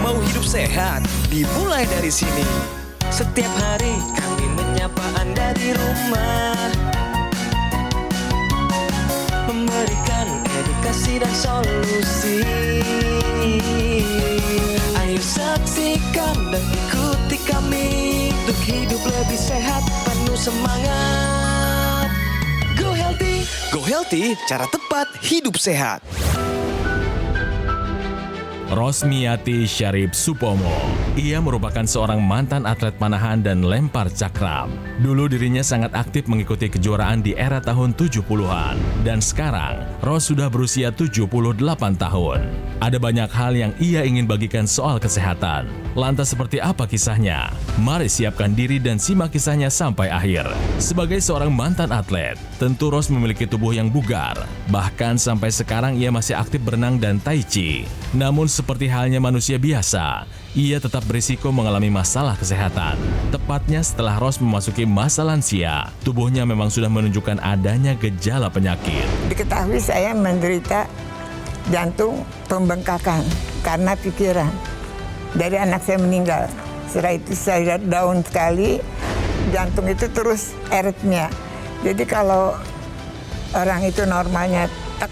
Mau hidup sehat, dimulai dari sini. Setiap hari kami menyapa Anda di rumah, memberikan edukasi dan solusi. Ayo saksikan dan ikuti kami untuk hidup lebih sehat, penuh semangat. Go Healthy. Go Healthy, cara tepat hidup sehat. Rosmiati Syarif Supomo. Ia merupakan seorang mantan atlet panahan dan lempar cakram. Dulu dirinya sangat aktif mengikuti kejuaraan di era tahun 70-an. Dan sekarang, Ros sudah berusia 78 tahun. Ada banyak hal yang ia ingin bagikan soal kesehatan. Lantas seperti apa kisahnya? Mari siapkan diri dan simak kisahnya sampai akhir. Sebagai seorang mantan atlet, tentu Ros memiliki tubuh yang bugar. Bahkan sampai sekarang ia masih aktif berenang dan tai chi. Namun seperti halnya manusia biasa, ia tetap berisiko mengalami masalah kesehatan. Tepatnya setelah Ros memasuki masa lansia, tubuhnya memang sudah menunjukkan adanya gejala penyakit. Diketahui saya menderita jantung pembengkakan karena pikiran. Dari anak saya meninggal. Setelah itu saya down sekali, jantung itu terus aritmia. Jadi kalau orang itu normalnya tek,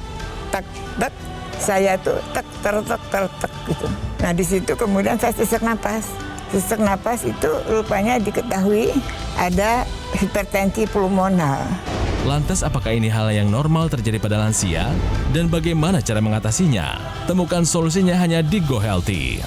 tek, tek, saya tuh tek, tertek, tertek gitu. Nah di situ kemudian saya sesak napas. Sesak napas itu rupanya diketahui ada hipertensi pulmonal. Lantas apakah ini hal yang normal terjadi pada lansia? Dan bagaimana cara mengatasinya? Temukan solusinya hanya di Go Healthy.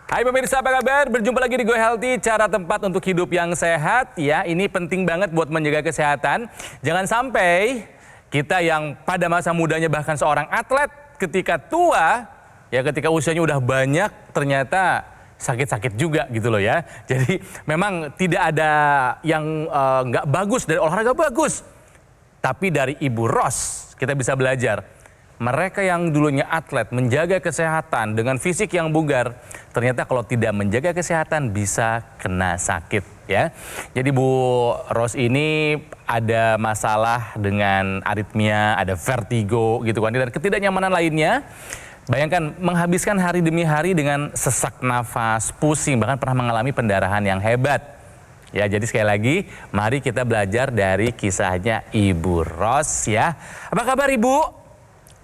Hai pemirsa, apa kabar? Berjumpa lagi di Go Healthy, cara tempat untuk hidup yang sehat. Ya, ini penting banget buat menjaga kesehatan. Jangan sampai kita yang pada masa mudanya bahkan seorang atlet ketika tua, ya ketika usianya udah banyak ternyata sakit-sakit juga gitu loh ya. Jadi memang tidak ada yang nggak bagus dari olahraga bagus. Tapi dari Ibu Ros kita bisa belajar. Mereka yang dulunya atlet menjaga kesehatan dengan fisik yang bugar, ternyata kalau tidak menjaga kesehatan bisa kena sakit ya. Jadi Bu Ros ini ada masalah dengan aritmia, ada vertigo gitu kan, dan ketidaknyamanan lainnya. Bayangkan menghabiskan hari demi hari dengan sesak nafas, pusing, bahkan pernah mengalami pendarahan yang hebat. Ya, jadi sekali lagi mari kita belajar dari kisahnya Ibu Ros ya. Apa kabar Ibu?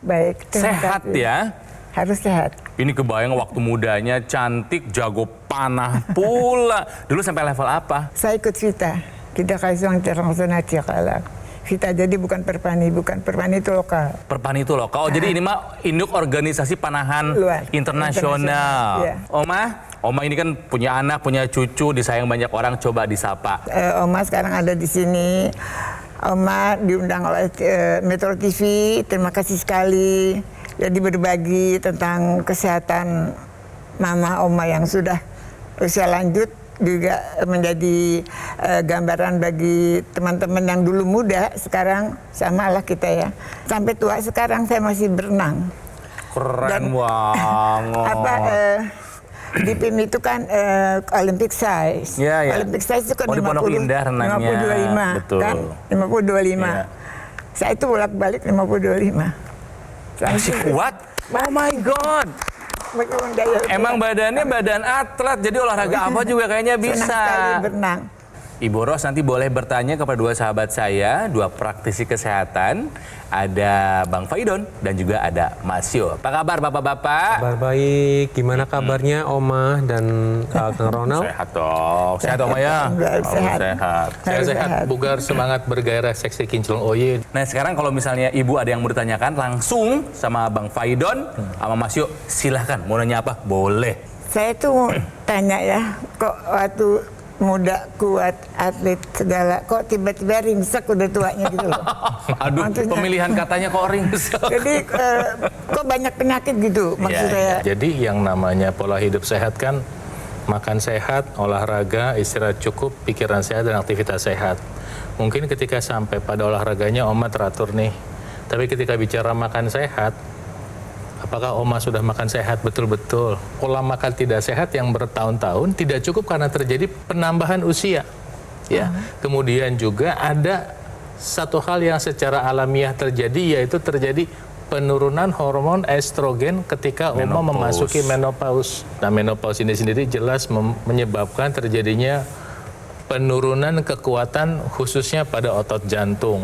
Baik. Sehat ya? Harus sehat. Ini kebayang waktu mudanya cantik, jago panah pula. Dulu sampai level apa? Saya ikut Vita. Kita Kaisang Internasional Cikalak. Vita jadi bukan Perpani itu lokal. Perpani itu lokal. Oh, jadi ini mah induk organisasi panahan Luar. internasional. Iya. Oma ini kan punya anak, punya cucu, disayang banyak orang, coba disapa. Oma sekarang ada di sini. Oma diundang oleh Metro TV, terima kasih sekali. Jadi berbagi tentang kesehatan mama Oma yang sudah usia lanjut, juga menjadi gambaran bagi teman-teman yang dulu muda, sekarang samalah kita ya. Sampai tua sekarang saya masih berenang. Keren banget. Di PIM itu kan Olympic size. Ya, ya. Olympic size itu kan di Pondok Indah renangnya. 50-25 Betul. kan? 50-25. Ya. Saya itu bolak-balik 50-25. Masih kuat? Oh my God. Emang badannya badan atlet, jadi olahraga apa juga kayaknya bisa. Senang sekali berenang. Ibu Ros nanti boleh bertanya kepada dua sahabat saya, dua praktisi kesehatan. Ada Bang Faidon dan juga ada Masio. Apa kabar Bapak-Bapak? Kabar baik. Gimana kabarnya Oma dan Kang Ronald? Sehat dong. Sehat Oma ya? Sehat. Sehat. Saya sehat, bugar, semangat, bergairah, seksi, kinclong, oye. Nah sekarang kalau misalnya Ibu ada yang mau ditanyakan langsung sama Bang Faidon, sama Masio, silahkan. Mau nanya apa? Boleh. Saya tuh mau tanya ya, kok waktu muda, kuat, atlet, segala, kok tiba-tiba ringsek udah tuanya gitu loh. Aduh, Maksudnya, pemilihan katanya kok ringsek. jadi kok banyak penyakit gitu maksud saya. Jadi yang namanya pola hidup sehat kan makan sehat, olahraga, istirahat cukup, pikiran sehat, dan aktivitas sehat. Mungkin ketika sampai pada olahraganya Oma teratur nih. Tapi ketika bicara makan sehat, apakah Oma sudah makan sehat betul-betul? Pola makan tidak sehat yang bertahun-tahun tidak cukup karena terjadi penambahan usia. Ya. Kemudian juga ada satu hal yang secara alamiah terjadi, yaitu terjadi penurunan hormon estrogen ketika Oma memasuki menopause. Nah, menopause ini sendiri jelas menyebabkan terjadinya penurunan kekuatan khususnya pada otot jantung.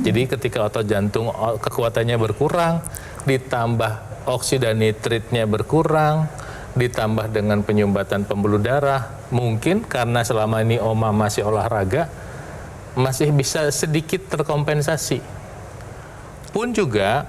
Jadi ketika otot jantung kekuatannya berkurang, ditambah oksida nitritnya berkurang, ditambah dengan penyumbatan pembuluh darah, mungkin karena selama ini Oma masih olahraga, masih bisa sedikit terkompensasi. Pun juga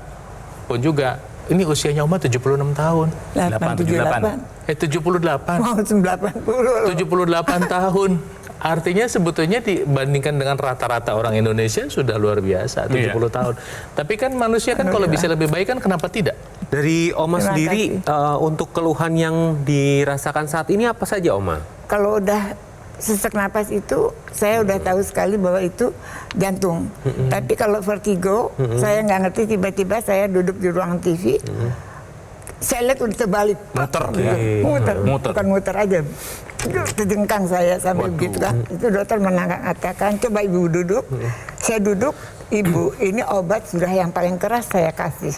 ini usianya Oma 76 tahun. 78. 78. Mau 90. 78 tahun. Artinya sebetulnya dibandingkan dengan rata-rata orang Indonesia sudah luar biasa, 70 tahun. Tapi kan manusia kan kalau bisa lebih baik kan kenapa tidak? Dari Oma Terima sendiri, untuk keluhan yang dirasakan saat ini apa saja, Oma? Kalau udah sesak napas itu, saya udah tahu sekali bahwa itu jantung. Tapi kalau vertigo, saya nggak ngerti, tiba-tiba saya duduk di ruang TV, saya lihat udah terbalik. Muter. Bukan muter aja. Terjengkang saya sampai begitu kan. Itu dokter mengatakan, coba ibu duduk. Saya duduk, ibu ini obat sudah yang paling keras saya kasih.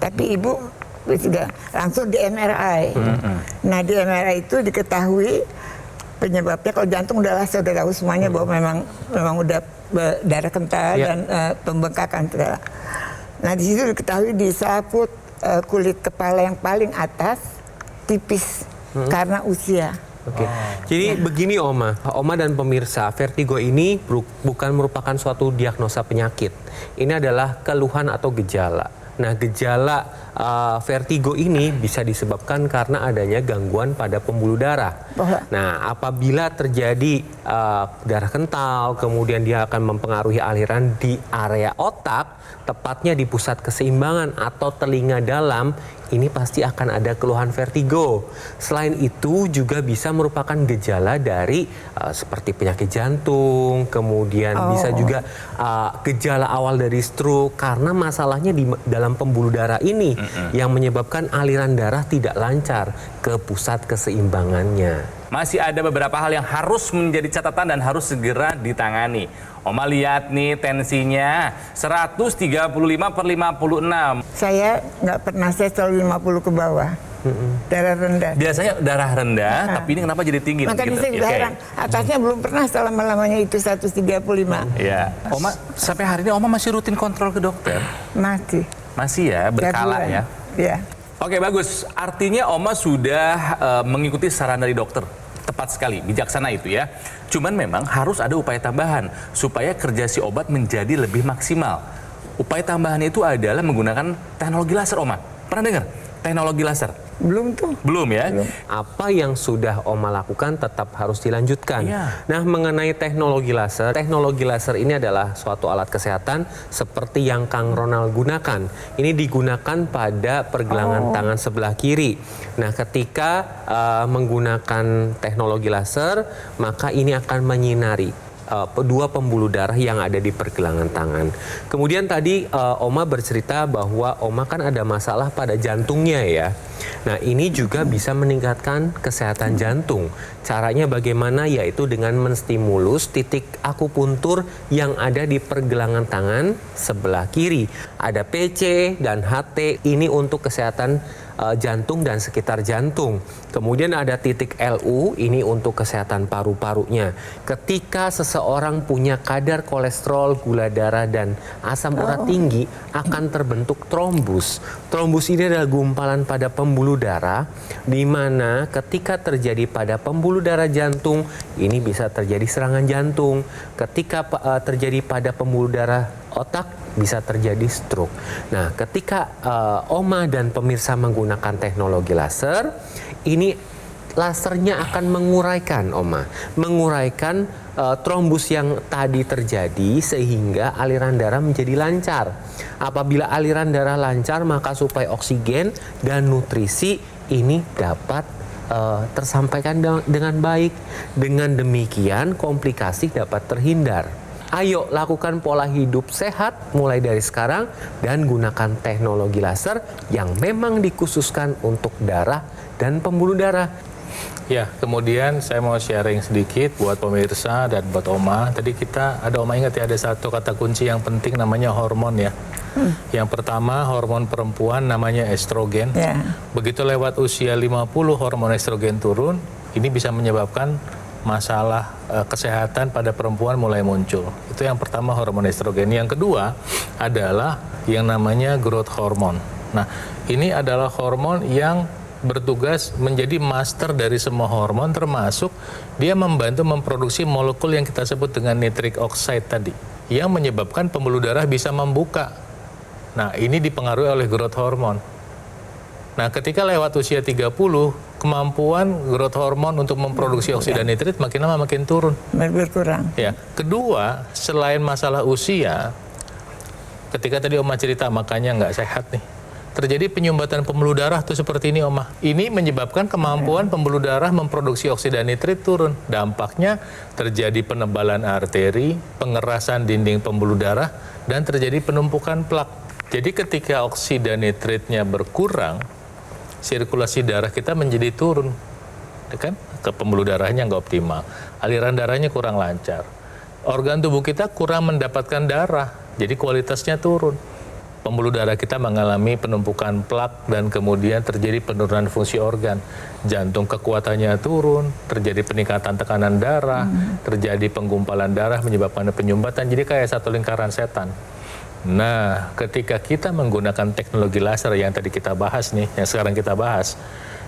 Tapi ibu sudah langsung di MRI. Nah di MRI itu diketahui penyebabnya, kalau jantung udahlah saya udah tahu semuanya bahwa memang udah darah kental dan pembengkakan. Nah di situ diketahui di saput kulit kepala yang paling atas tipis karena usia. Oke. Jadi begini Oma dan pemirsa, vertigo ini bukan merupakan suatu diagnosa penyakit. Ini adalah keluhan atau gejala. Nah, gejala vertigo ini bisa disebabkan karena adanya gangguan pada pembuluh darah. Nah, apabila terjadi darah kental, kemudian dia akan mempengaruhi aliran di area otak, tepatnya di pusat keseimbangan atau telinga dalam, ini pasti akan ada keluhan vertigo. Selain itu juga bisa merupakan gejala dari seperti penyakit jantung, kemudian bisa juga gejala awal dari stroke karena masalahnya di dalam pembuluh darah ini yang menyebabkan aliran darah tidak lancar ke pusat keseimbangannya. Masih ada beberapa hal yang harus menjadi catatan dan harus segera ditangani. Oma lihat nih tensinya 135/56. Saya nggak pernah, saya selalu 50 ke bawah. Darah rendah. Biasanya darah rendah, tapi ini kenapa jadi tinggi? Makanya saya juga heran. Atasnya belum pernah selama-lamanya itu 135. Iya. Oma, sampai hari ini Oma masih rutin kontrol ke dokter? Masih. Masih ya, berkala ya? Iya. Oke, bagus. Artinya Oma sudah mengikuti saran dari dokter. Tepat sekali, bijaksana itu ya. Cuman memang harus ada upaya tambahan supaya kerja si obat menjadi lebih maksimal. Upaya tambahan itu adalah menggunakan teknologi laser, Oma. Pernah dengar teknologi laser? Belum tuh. Belum ya? Belum. Apa yang sudah Oma lakukan tetap harus dilanjutkan. Nah, mengenai teknologi laser ini adalah suatu alat kesehatan seperti yang Kang Ronald gunakan. Ini digunakan pada pergelangan tangan sebelah kiri. Nah, ketika menggunakan teknologi laser, maka ini akan menyinari dua pembuluh darah yang ada di pergelangan tangan. Kemudian tadi Oma bercerita bahwa Oma kan ada masalah pada jantungnya ya. Nah, ini juga bisa meningkatkan kesehatan jantung. Caranya bagaimana? Yaitu dengan menstimulus titik akupuntur yang ada di pergelangan tangan sebelah kiri. Ada PC dan HT, ini untuk kesehatan jantung dan sekitar jantung. Kemudian ada titik LU, ini untuk kesehatan paru-parunya. Ketika seseorang punya kadar kolesterol, gula darah, dan asam urat tinggi, akan terbentuk trombus. Trombus ini adalah gumpalan pada pembuluh darah, di mana ketika terjadi pada pembuluh darah jantung, ini bisa terjadi serangan jantung. Ketika terjadi pada pembuluh darah otak, bisa terjadi stroke. Nah, ketika Oma dan pemirsa menggunakan teknologi laser, ini lasernya akan menguraikan, Oma, menguraikan trombus yang tadi terjadi sehingga aliran darah menjadi lancar. Apabila aliran darah lancar, maka suplai oksigen dan nutrisi ini dapat tersampaikan dengan baik. Dengan demikian, komplikasi dapat terhindar. Ayo lakukan pola hidup sehat mulai dari sekarang dan gunakan teknologi laser yang memang dikhususkan untuk darah dan pembuluh darah. Ya, kemudian saya mau sharing sedikit buat pemirsa dan buat Oma. Tadi Oma ingat ya, ada satu kata kunci yang penting namanya hormon ya. Yang pertama hormon perempuan namanya estrogen. Begitu lewat usia 50 hormon estrogen turun, ini bisa menyebabkan masalah kesehatan pada perempuan mulai muncul. Itu yang pertama, hormon estrogen. Yang kedua adalah yang namanya growth hormone. Nah, ini adalah hormon yang bertugas menjadi master dari semua hormon, termasuk dia membantu memproduksi molekul yang kita sebut dengan nitric oxide tadi, yang menyebabkan pembuluh darah bisa membuka. Nah, ini dipengaruhi oleh growth hormone. Nah, ketika lewat usia 30, kemampuan growth hormone untuk memproduksi oksida nitrit makin lama makin turun. Berkurang. Ya. Kedua, selain masalah usia, ketika tadi Oma cerita makanya nggak sehat nih, terjadi penyumbatan pembuluh darah tuh seperti ini, Oma. Ini menyebabkan kemampuan pembuluh darah memproduksi oksida nitrit turun. Dampaknya terjadi penebalan arteri, pengerasan dinding pembuluh darah, dan terjadi penumpukan plak. Jadi ketika oksida nitritnya berkurang, sirkulasi darah kita menjadi turun, kan? Ke pembuluh darahnya nggak optimal, aliran darahnya kurang lancar, organ tubuh kita kurang mendapatkan darah, jadi kualitasnya turun. Pembuluh darah kita mengalami penumpukan plak dan kemudian terjadi penurunan fungsi organ. Jantung kekuatannya turun, terjadi peningkatan tekanan darah, terjadi penggumpalan darah menyebabkan penyumbatan, jadi kayak satu lingkaran setan. Nah, ketika kita menggunakan teknologi laser yang tadi kita bahas nih, yang sekarang kita bahas,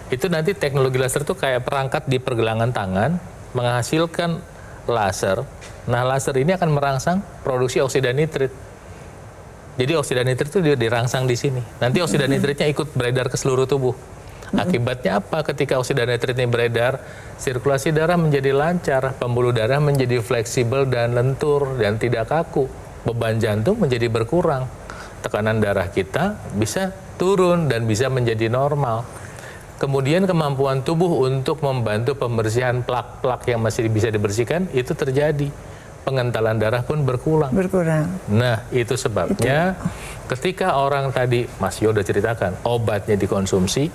itu nanti teknologi laser itu kayak perangkat di pergelangan tangan, menghasilkan laser. Nah, laser ini akan merangsang produksi oksida nitrit. Jadi oksida nitrit itu dirangsang di sini. Nanti oksida nitritnya ikut beredar ke seluruh tubuh. Akibatnya apa? Ketika oksida nitrit ini beredar, sirkulasi darah menjadi lancar, pembuluh darah menjadi fleksibel dan lentur dan tidak kaku. Beban jantung menjadi berkurang. Tekanan darah kita bisa turun dan bisa menjadi normal. Kemudian kemampuan tubuh untuk membantu pembersihan plak-plak yang masih bisa dibersihkan itu terjadi. Pengentalan darah pun berkurang. Nah, itu sebabnya ketika orang tadi Mas Yoda ceritakan obatnya dikonsumsi,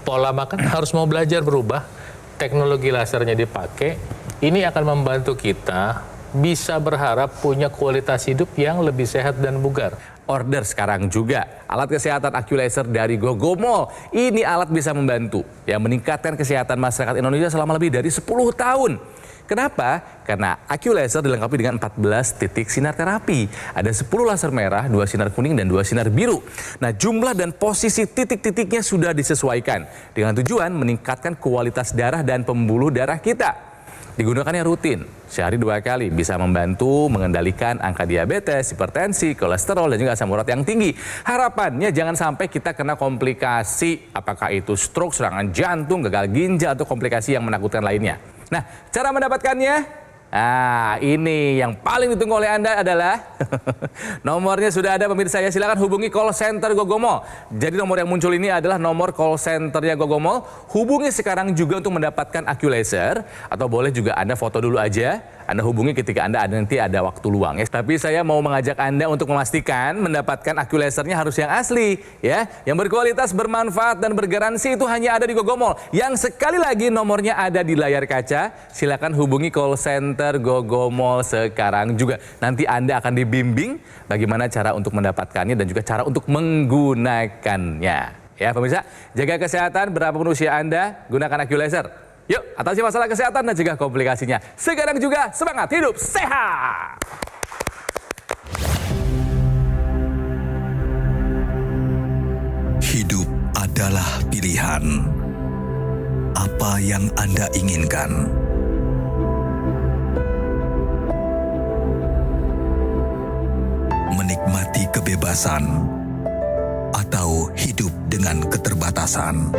pola makan harus mau belajar berubah, teknologi lasernya dipakai, ini akan membantu kita bisa berharap punya kualitas hidup yang lebih sehat dan bugar. Order sekarang juga alat kesehatan AccuLaser dari Gogomall. Ini alat bisa membantu yang meningkatkan kesehatan masyarakat Indonesia selama lebih dari 10 tahun. Kenapa? Karena AccuLaser dilengkapi dengan 14 titik sinar terapi. Ada 10 laser merah, 2 sinar kuning, dan 2 sinar biru. Nah, jumlah dan posisi titik-titiknya sudah disesuaikan dengan tujuan meningkatkan kualitas darah dan pembuluh darah kita. Digunakannya rutin, sehari 2 kali, bisa membantu mengendalikan angka diabetes, hipertensi, kolesterol, dan juga asam urat yang tinggi. Harapannya jangan sampai kita kena komplikasi, apakah itu stroke, serangan jantung, gagal ginjal, atau komplikasi yang menakutkan lainnya. Nah, cara mendapatkannya? Nah, ini yang paling ditunggu oleh Anda adalah nomornya sudah ada pemirsa ya, silakan hubungi call center Gogomall. Jadi nomor yang muncul ini adalah nomor call centernya Gogomall. Hubungi sekarang juga untuk mendapatkan AccuLaser, atau boleh juga Anda foto dulu aja. Anda hubungi ketika Anda nanti ada waktu luang ya. Tapi saya mau mengajak Anda untuk memastikan mendapatkan AccuLasernya harus yang asli ya, yang berkualitas, bermanfaat, dan bergaransi. Itu hanya ada di Gogomall. Yang sekali lagi nomornya ada di layar kaca. Silakan hubungi call center Gogomall sekarang juga. Nanti Anda akan dibimbing bagaimana cara untuk mendapatkannya dan juga cara untuk menggunakannya. Ya pemirsa, jaga kesehatan berapapun usia Anda, gunakan AccuLaser. Yuk, atasi masalah kesehatan dan cegah komplikasinya. Sekarang juga semangat hidup sehat. Hidup adalah pilihan. Apa yang Anda inginkan? Menikmati kebebasan atau hidup dengan keterbatasan?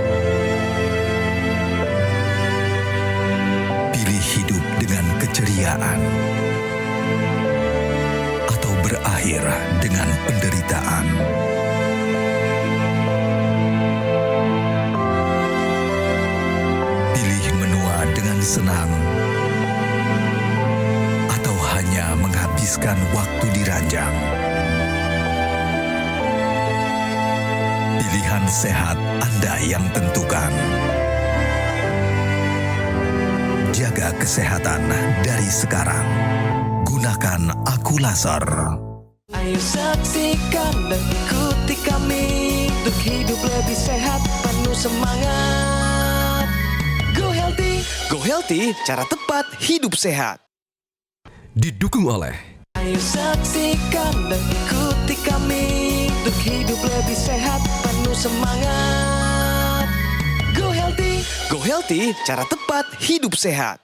Pilih hidup dengan keceriaan atau berakhir dengan penderitaan. Pilih menua dengan senang atau hanya menghabiskan waktu di ranjang. Pilihan sehat Anda yang tentukan. Jaga kesehatan dari sekarang. Gunakan Aku Laser. Ayo saksikan dan ikuti kami untuk hidup lebih sehat, penuh semangat. Go Healthy. Go Healthy, cara tepat hidup sehat. Didukung oleh Ayo saksikan dan ikuti kami untuk hidup lebih sehat, penuh semangat. Go Healthy. Go Healthy, cara tepat hidup sehat.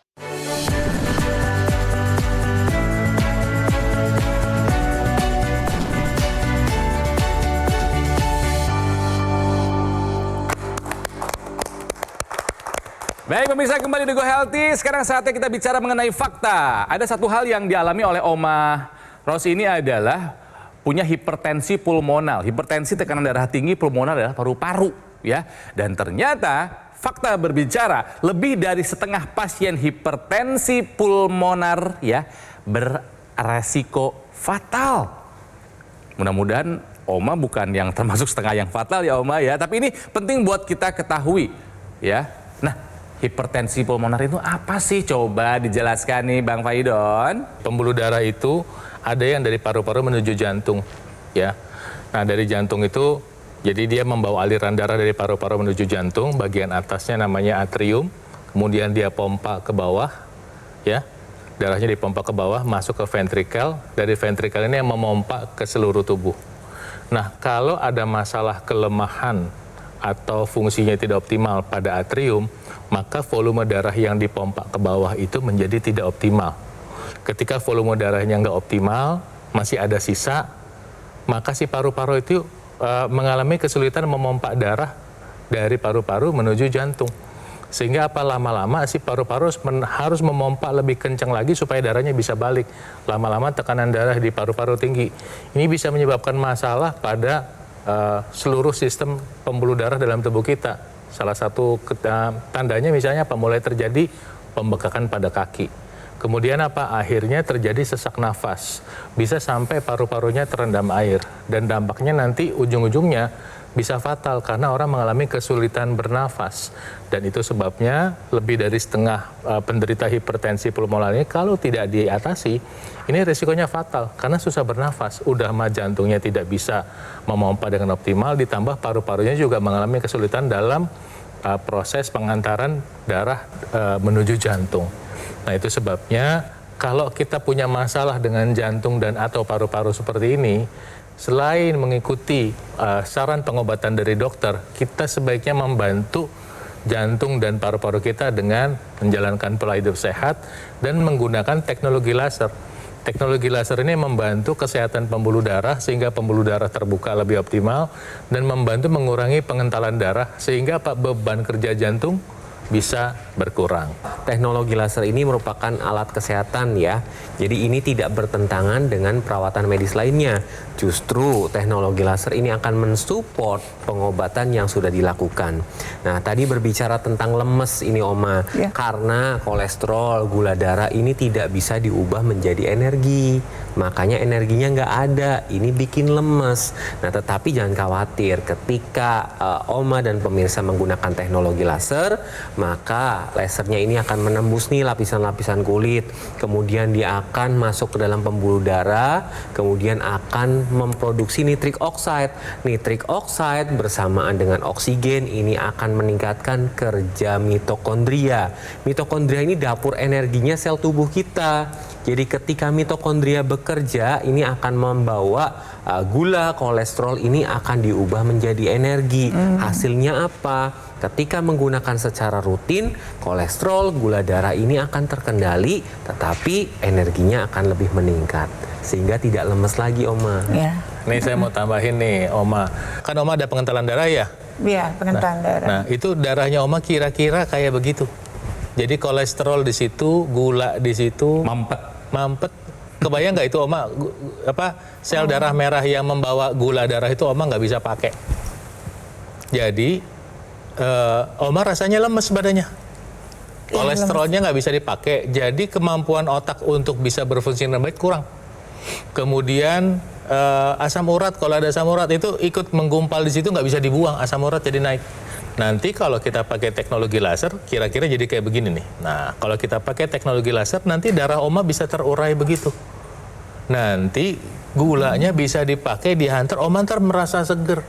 Baik pemirsa, kembali di Go Healthy. Sekarang saatnya kita bicara mengenai fakta. Ada satu hal yang dialami oleh Oma Ros ini adalah punya hipertensi pulmonal. Hipertensi tekanan darah tinggi, pulmonal adalah paru-paru, ya. Dan ternyata fakta berbicara lebih dari setengah pasien hipertensi pulmonar ya beresiko fatal. Mudah-mudahan Oma bukan yang termasuk setengah yang fatal ya Oma ya. Tapi ini penting buat kita ketahui ya. Nah, hipertensi pulmonar itu apa sih? Coba dijelaskan nih Bang Faidon. Pembuluh darah itu ada yang dari paru-paru menuju jantung, ya. Nah, dari jantung itu, jadi dia membawa aliran darah dari paru-paru menuju jantung, bagian atasnya namanya atrium, kemudian dia pompa ke bawah, ya. Darahnya dipompa ke bawah, masuk ke ventrikel, dari ventrikel ini yang memompa ke seluruh tubuh. Nah, kalau ada masalah kelemahan atau fungsinya tidak optimal pada atrium, maka volume darah yang dipompa ke bawah itu menjadi tidak optimal. Ketika volume darahnya nggak optimal, masih ada sisa, maka si paru-paru itu mengalami kesulitan memompa darah dari paru-paru menuju jantung. Sehingga apa, lama-lama si paru-paru harus memompa lebih kencang lagi supaya darahnya bisa balik. Lama-lama tekanan darah di paru-paru tinggi. Ini bisa menyebabkan masalah pada seluruh sistem pembuluh darah dalam tubuh kita. Salah satu tandanya misalnya apa? Mulai terjadi pembekakan pada kaki. Kemudian apa? Akhirnya terjadi sesak nafas. Bisa sampai paru-parunya terendam air. Dan dampaknya nanti ujung-ujungnya bisa fatal karena orang mengalami kesulitan bernafas. Dan itu sebabnya lebih dari setengah penderita hipertensi pulmonar ini kalau tidak diatasi, ini risikonya fatal karena susah bernafas. Udah mah jantungnya tidak bisa memompa dengan optimal, ditambah paru-parunya juga mengalami kesulitan dalam proses pengantaran darah menuju jantung. Nah, itu sebabnya kalau kita punya masalah dengan jantung dan atau paru-paru seperti ini, selain mengikuti saran pengobatan dari dokter, kita sebaiknya membantu jantung dan paru-paru kita dengan menjalankan pola hidup sehat dan menggunakan teknologi laser. Teknologi laser ini membantu kesehatan pembuluh darah sehingga pembuluh darah terbuka lebih optimal dan membantu mengurangi pengentalan darah sehingga beban kerja jantung bisa berkurang. Teknologi laser ini merupakan alat kesehatan ya. Jadi ini tidak bertentangan dengan perawatan medis lainnya. Justru teknologi laser ini akan mensupport pengobatan yang sudah dilakukan. Nah, tadi berbicara tentang lemes ini Oma. Ya. Karena kolesterol, gula darah ini tidak bisa diubah menjadi energi. Makanya energinya nggak ada. Ini bikin lemes. Nah, tetapi jangan khawatir. Ketika Oma dan pemirsa menggunakan teknologi laser, maka lasernya ini akan menembus nih lapisan-lapisan kulit, kemudian dia akan masuk ke dalam pembuluh darah, kemudian akan memproduksi nitrik oxide. Nitrik oxide bersamaan dengan oksigen ini akan meningkatkan kerja mitokondria. Mitokondria ini dapur energinya sel tubuh kita. Jadi ketika mitokondria bekerja, ini akan membawa gula, kolesterol ini akan diubah menjadi energi. Hasilnya apa? Ketika menggunakan secara rutin, kolesterol, gula darah ini akan terkendali, tetapi energinya akan lebih meningkat. Sehingga tidak lemes lagi, Oma. Ya. Nih saya mau tambahin nih, Oma. Kan Oma ada pengentalan darah ya? Iya, pengentalan darah. Nah, itu darahnya Oma kira-kira kayak begitu. Jadi kolesterol di situ, gula di situ, mampet. Kebayang nggak itu Oma, sel darah merah yang membawa gula darah itu Oma nggak bisa pakai. Jadi Oma rasanya lemes badannya. Kolesterolnya nggak bisa dipakai, jadi kemampuan otak untuk bisa berfungsi dengan baik kurang. Kemudian asam urat, kalau ada asam urat itu ikut menggumpal di situ, nggak bisa dibuang, asam urat jadi naik. Nanti kalau kita pakai teknologi laser, kira-kira jadi kayak begini nih. Nah, kalau kita pakai teknologi laser, nanti darah Oma bisa terurai begitu. Nanti gulanya bisa dipakai dihantar, Oma ntar merasa seger.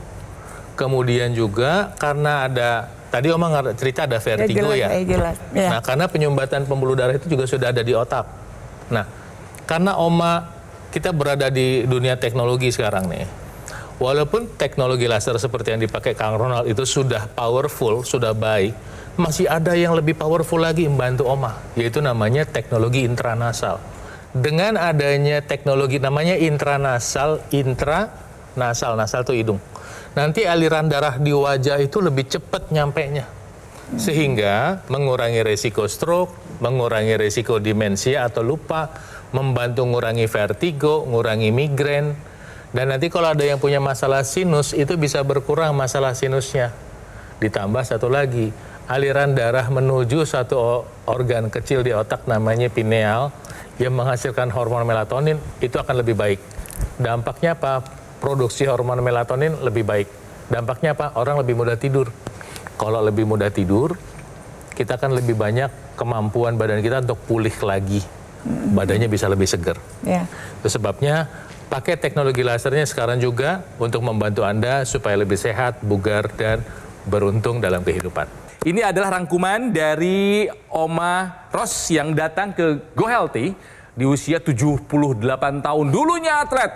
Kemudian juga karena ada, tadi Oma cerita ada vertigo ya. Jelas. Ya. Nah, karena penyumbatan pembuluh darah itu juga sudah ada di otak. Nah, karena Oma, kita berada di dunia teknologi sekarang nih. Walaupun teknologi laser seperti yang dipakai Kang Ronald itu sudah powerful, sudah baik, masih ada yang lebih powerful lagi membantu Oma, yaitu namanya teknologi intranasal. Dengan adanya teknologi namanya intranasal, nasal itu hidung. Nanti aliran darah di wajah itu lebih cepat nyampenya. Sehingga mengurangi resiko stroke, mengurangi resiko demensia atau lupa, membantu mengurangi vertigo, mengurangi migrain. Dan nanti kalau ada yang punya masalah sinus, itu bisa berkurang masalah sinusnya. Ditambah satu lagi, aliran darah menuju satu organ kecil di otak namanya pineal yang menghasilkan hormon melatonin, itu akan lebih baik. Dampaknya apa? Produksi hormon melatonin lebih baik. Dampaknya apa? Orang lebih mudah tidur. Kalau lebih mudah tidur, kita akan lebih banyak kemampuan badan kita untuk pulih lagi. Badannya bisa lebih segar. Ya. Itu sebabnya pakai teknologi lasernya sekarang juga untuk membantu Anda supaya lebih sehat, bugar, dan beruntung dalam kehidupan. Ini adalah rangkuman dari Oma Ros yang datang ke Go Healthy di usia 78 tahun. Dulunya atlet,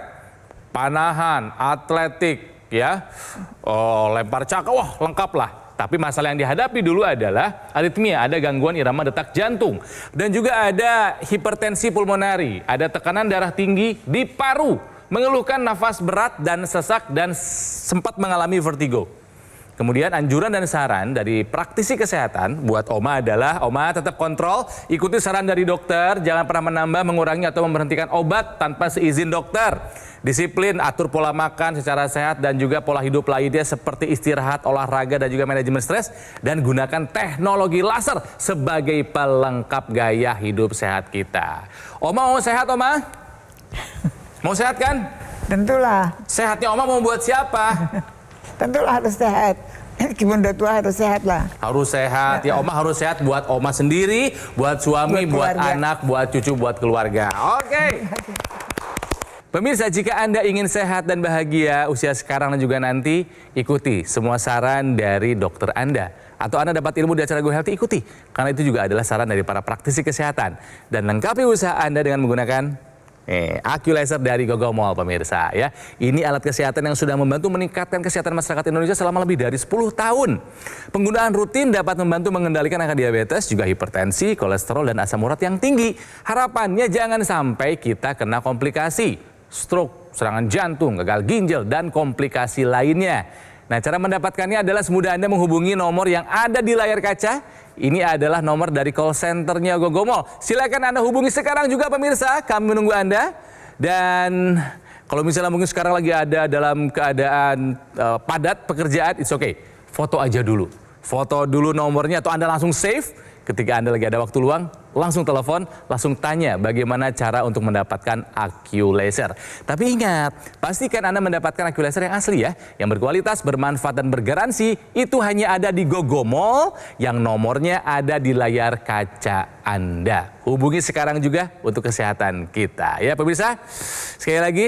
panahan, atletik, ya, lempar cakra, wah lengkap lah. Tapi masalah yang dihadapi dulu adalah aritmia, ada gangguan irama detak jantung. Dan juga ada hipertensi pulmonari, ada tekanan darah tinggi di paru, mengeluhkan nafas berat dan sesak, dan sempat mengalami vertigo. Kemudian anjuran dan saran dari praktisi kesehatan buat Oma adalah, Oma tetap kontrol, ikuti saran dari dokter, jangan pernah menambah, mengurangi, atau memberhentikan obat tanpa seizin dokter. Disiplin, atur pola makan secara sehat, dan juga pola hidup lainnya seperti istirahat, olahraga, dan juga manajemen stres. Dan gunakan teknologi laser sebagai pelengkap gaya hidup sehat kita. Oma mau sehat, Oma? Mau sehat kan? Tentulah. Sehatnya Oma mau buat siapa? Tentulah harus sehat. Meskipun udah tua harus sehat lah. Harus sehat. Ya, Oma harus sehat buat Oma sendiri, buat suami, buat anak, buat cucu, buat keluarga. Oke. Pemirsa, jika Anda ingin sehat dan bahagia usia sekarang dan juga nanti, ikuti semua saran dari dokter Anda. Atau Anda dapat ilmu di acara Go Healthy, ikuti. Karena itu juga adalah saran dari para praktisi kesehatan. Dan lengkapi usaha Anda dengan menggunakan AccuLaser dari Gogomol, pemirsa. Ya, ini alat kesehatan yang sudah membantu meningkatkan kesehatan masyarakat Indonesia selama lebih dari 10 tahun. Penggunaan rutin dapat membantu mengendalikan angka diabetes, juga hipertensi, kolesterol, dan asam urat yang tinggi. Harapannya jangan sampai kita kena komplikasi. Stroke, serangan jantung, gagal ginjal, dan komplikasi lainnya. Nah, cara mendapatkannya adalah semudah Anda menghubungi nomor yang ada di layar kaca. Ini adalah nomor dari call centernya Gogomol. Silakan Anda hubungi sekarang juga, pemirsa. Kami menunggu Anda. Dan kalau misalnya mungkin sekarang lagi ada dalam keadaan padat pekerjaan, it's okay. Foto aja dulu. Foto dulu nomornya, atau Anda langsung save. Ketika Anda lagi ada waktu luang, langsung telepon, langsung tanya bagaimana cara untuk mendapatkan AccuLaser. Tapi ingat, pastikan Anda mendapatkan AccuLaser yang asli ya, yang berkualitas, bermanfaat, dan bergaransi. Itu hanya ada di Gogomol, yang nomornya ada di layar kaca Anda. Hubungi sekarang juga untuk kesehatan kita. Ya pemirsa, sekali lagi,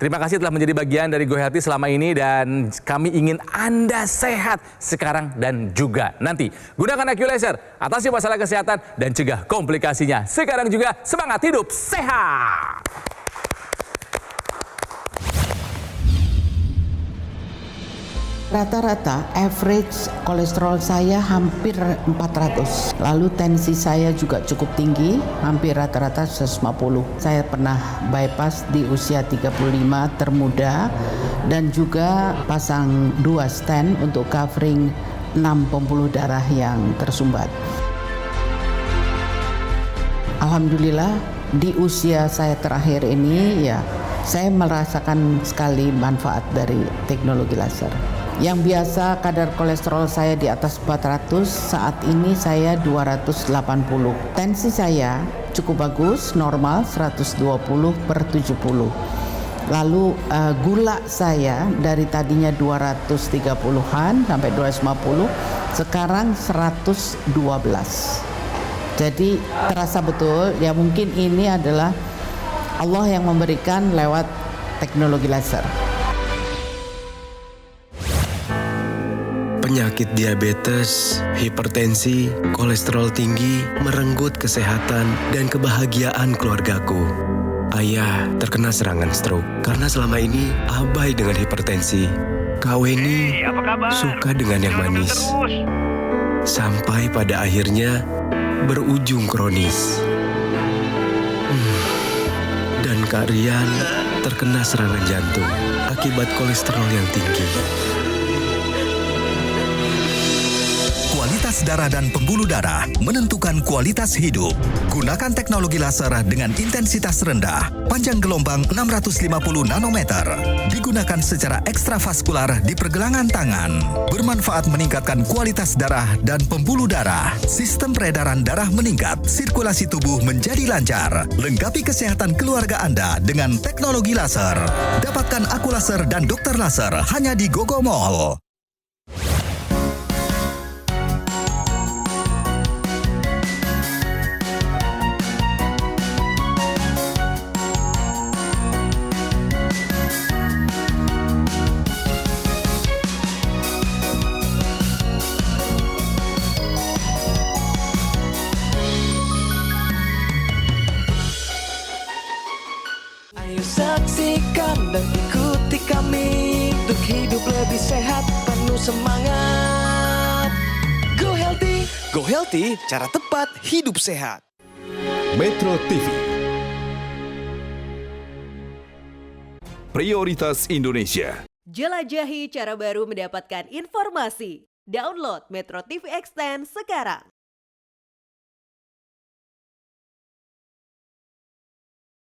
terima kasih telah menjadi bagian dari Go Healthy selama ini, dan kami ingin Anda sehat sekarang dan juga nanti. Gunakan AccuLaser, atasi masalah kesehatan dan cegah komplikasinya. Sekarang juga semangat hidup sehat. Rata-rata average kolesterol saya hampir 400. Lalu tensi saya juga cukup tinggi, hampir rata-rata 150. Saya pernah bypass di usia 35 termuda, dan juga pasang 2 stent untuk covering 6 pembuluh darah yang tersumbat. Alhamdulillah di usia saya terakhir ini ya, saya merasakan sekali manfaat dari teknologi laser. Yang biasa kadar kolesterol saya di atas 400, saat ini saya 280. Tensi saya cukup bagus, normal 120/70. Lalu gula saya dari tadinya 230-an sampai 250, sekarang 112. Jadi terasa betul ya, mungkin ini adalah Allah yang memberikan lewat teknologi laser. Penyakit diabetes, hipertensi, kolesterol tinggi merenggut kesehatan dan kebahagiaan keluargaku. Ayah terkena serangan stroke karena selama ini abai dengan hipertensi. Kak Weni suka dengan yang manis. Sampai pada akhirnya berujung kronis. Dan Kak Rian terkena serangan jantung akibat kolesterol yang tinggi. Kualitas darah dan pembuluh darah menentukan kualitas hidup. Gunakan teknologi laser dengan intensitas rendah, panjang gelombang 650 nanometer. Digunakan secara ekstravaskular di pergelangan tangan. Bermanfaat meningkatkan kualitas darah dan pembuluh darah. Sistem peredaran darah meningkat, sirkulasi tubuh menjadi lancar. Lengkapi kesehatan keluarga Anda dengan teknologi laser. Dapatkan Aku Laser dan Dokter Laser hanya di Gogo Mall. Ayo saksikan dan ikuti kami untuk hidup lebih sehat, penuh semangat. Go Healthy, cara tepat hidup sehat. Metro TV, prioritas Indonesia. Jelajahi cara baru mendapatkan informasi. Download Metro TV Extend sekarang.